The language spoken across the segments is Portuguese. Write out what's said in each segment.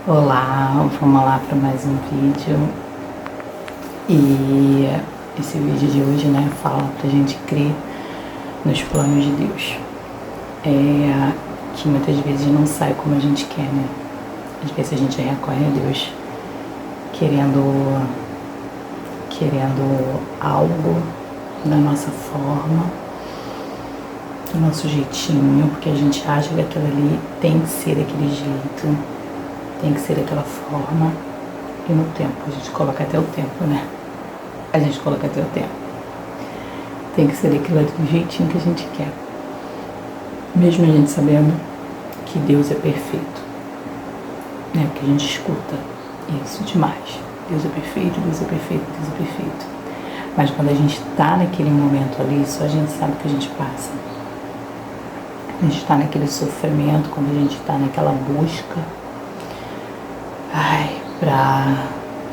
Olá, vamos lá para mais um vídeo. E esse vídeo de hoje, fala pra gente crer nos planos de Deus. Que muitas vezes não sai como a gente quer, né? Às vezes a gente recorre a Deus querendo algo da nossa forma, do nosso jeitinho, porque a gente acha que aquilo ali tem que ser daquele jeito, tem que ser daquela forma. E no tempo, a gente coloca até o tempo, né? A gente coloca até o tempo. Tem que ser daquilo ali do jeitinho que a gente quer. Mesmo a gente sabendo que Deus é perfeito. Né? Porque a gente escuta isso demais. Deus é perfeito, Deus é perfeito, Deus é perfeito. Mas quando a gente está naquele momento ali, só a gente sabe o que a gente passa. A gente está naquele sofrimento, quando a gente está naquela busca para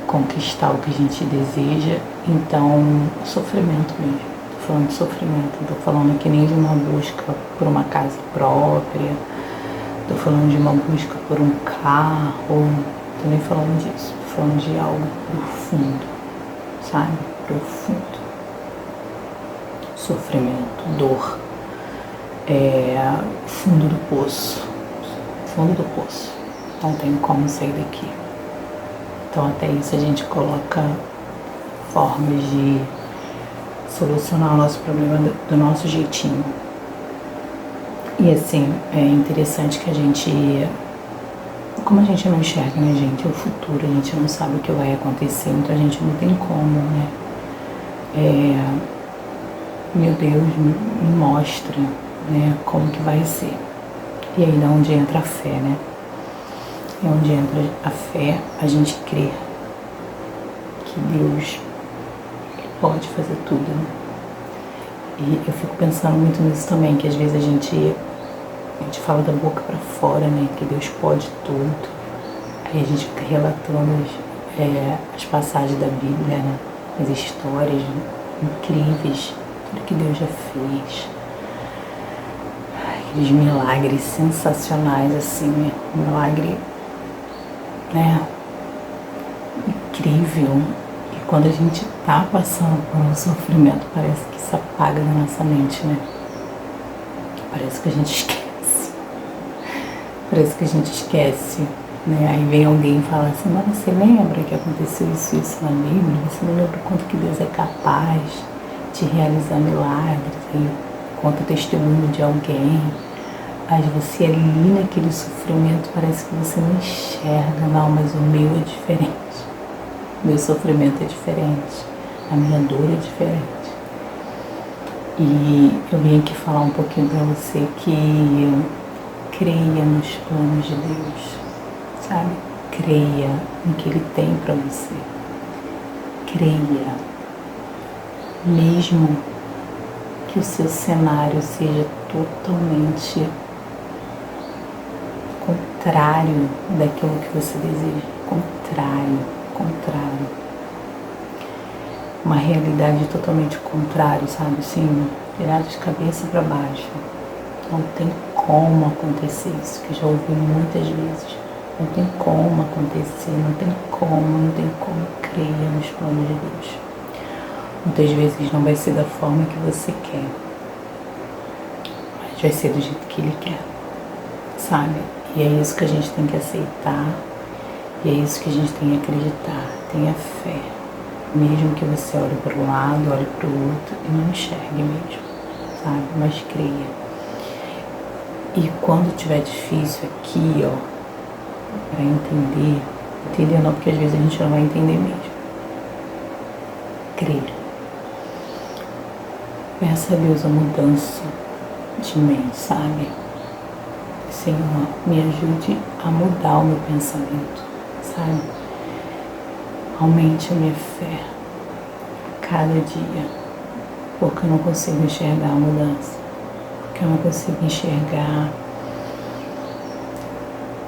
conquistar o que a gente deseja. Então, sofrimento mesmo. Tô falando de sofrimento, tô falando que nem de uma busca por uma casa própria, tô falando de uma busca por um carro, tô nem falando disso, tô falando de algo profundo, sabe? Profundo. Sofrimento, dor, fundo do poço, não tem como sair daqui. Então até isso a gente coloca formas de solucionar o nosso problema do nosso jeitinho. E assim, é interessante que a gente, como a gente não enxerga, né, gente, o futuro, a gente não sabe o que vai acontecer, então a gente não tem como, né? Meu Deus, me mostra, né, como que vai ser. E aí é onde entra a fé, né? É onde entra a fé, a gente crê que Deus pode fazer tudo, né? E eu fico pensando muito nisso também, que às vezes a gente fala da boca pra fora, né? Que Deus pode tudo. Aí a gente fica relatando as passagens da Bíblia, né? As histórias incríveis, tudo que Deus já fez. Aqueles milagres sensacionais, assim, um milagre, né? Incrível. E quando a gente tá passando por um sofrimento, parece que isso apaga na nossa mente, né? Parece que a gente esquece. Parece que a gente esquece, né? Aí vem alguém e fala assim, mas você lembra que aconteceu isso na Bíblia? Você não lembra o quanto que Deus é capaz de realizar milagres? Aí conta o testemunho de alguém. Aí você ali naquele sofrimento, parece que você não enxerga, não, mas o meu é diferente. O meu sofrimento é diferente. A minha dor é diferente. E eu vim aqui falar um pouquinho pra você que creia nos planos de Deus, sabe? Creia no que Ele tem pra você. Creia. Mesmo que o seu cenário seja totalmente contrário daquilo que você deseja. Contrário. Uma realidade totalmente contrária, sabe? Assim, virado de cabeça para baixo. Não tem como acontecer isso, que eu já ouvi muitas vezes. Não tem como acontecer, não tem como. Creia nos planos de Deus. Muitas vezes não vai ser da forma que você quer, mas vai ser do jeito que Ele quer, sabe? E é isso que a gente tem que aceitar, e é isso que a gente tem que acreditar. Tenha fé, mesmo que você olhe para um lado, olhe para o outro e não enxergue mesmo, sabe? Mas creia. E quando tiver difícil aqui, para entender não, porque às vezes a gente não vai entender mesmo. Creia. Peça a Deus a mudança de mente, sabe? Senhor, me ajude a mudar o meu pensamento, sabe? Aumente a minha fé a cada dia, porque eu não consigo enxergar a mudança, porque eu não consigo enxergar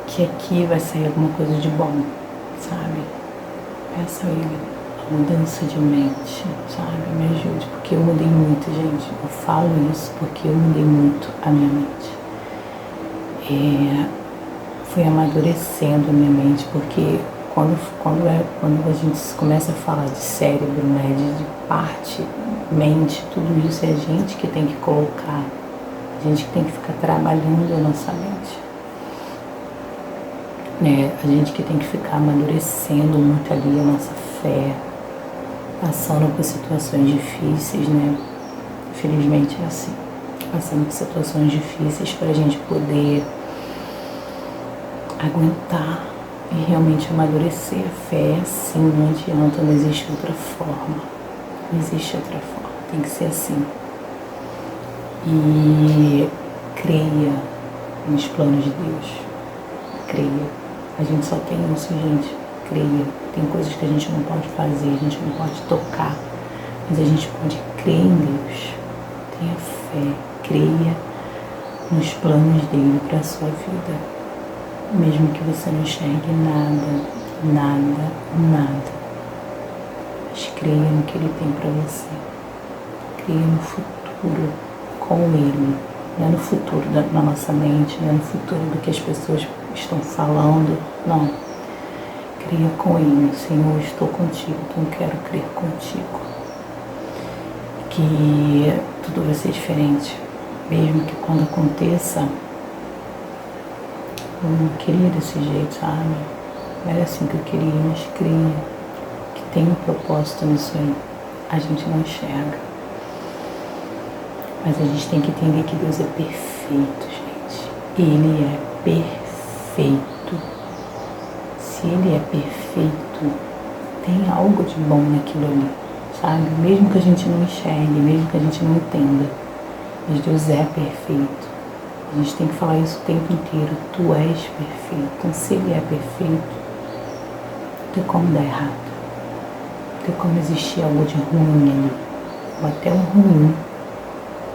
que aqui vai sair alguma coisa de bom, sabe? Peça a Ele a mudança de mente, sabe? Me ajude, porque eu mudei muito, gente. Eu falo isso porque eu mudei muito a minha mente. fui amadurecendo a minha mente, porque quando a gente começa a falar de cérebro, né, de parte, mente, tudo isso é a gente que tem que colocar, a gente que tem que ficar trabalhando a nossa mente. Né, a gente que tem que ficar amadurecendo muito ali a nossa fé, passando por situações difíceis, né? Infelizmente é assim, passando por situações difíceis para a gente poder aguentar e realmente amadurecer. A fé é assim, não adianta, não existe outra forma, não existe outra forma, tem que ser assim. E creia nos planos de Deus, creia. A gente só tem isso, gente, creia. Tem coisas que a gente não pode fazer, a gente não pode tocar, mas a gente pode crer em Deus. Tenha fé, creia nos planos dele para a sua vida. Mesmo que você não enxergue nada, mas creia no que ele tem para você. Creia no futuro com ele. Não é no futuro da nossa mente, não é no futuro do que as pessoas estão falando, não. Creia com ele, Senhor, eu estou contigo, então eu quero crer contigo. Que tudo vai ser diferente, mesmo que quando aconteça, eu não queria desse jeito, sabe? Não era assim que eu queria, mas creia que tem um propósito nisso aí. A gente não enxerga. Mas a gente tem que entender que Deus é perfeito, gente. Ele é perfeito. Se Ele é perfeito, tem algo de bom naquilo ali, sabe? Mesmo que a gente não enxergue, mesmo que a gente não entenda, mas Deus é perfeito. A gente tem que falar isso o tempo inteiro. Tu és perfeito. Então, se Ele é perfeito, não tem como dar errado. Não tem como existir algo de ruim ali. Ou até um ruim.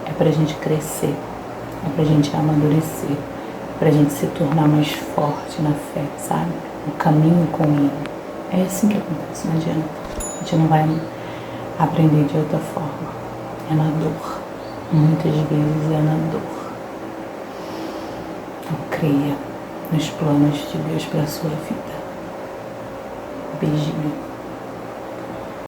É pra gente crescer, é pra gente amadurecer, é pra gente se tornar mais forte na fé, sabe? No caminho com ele. É assim que acontece, não adianta. A gente não vai aprender de outra forma. É na dor. Muitas vezes é na dor. Então creia nos planos de Deus para a sua vida. Beijinho.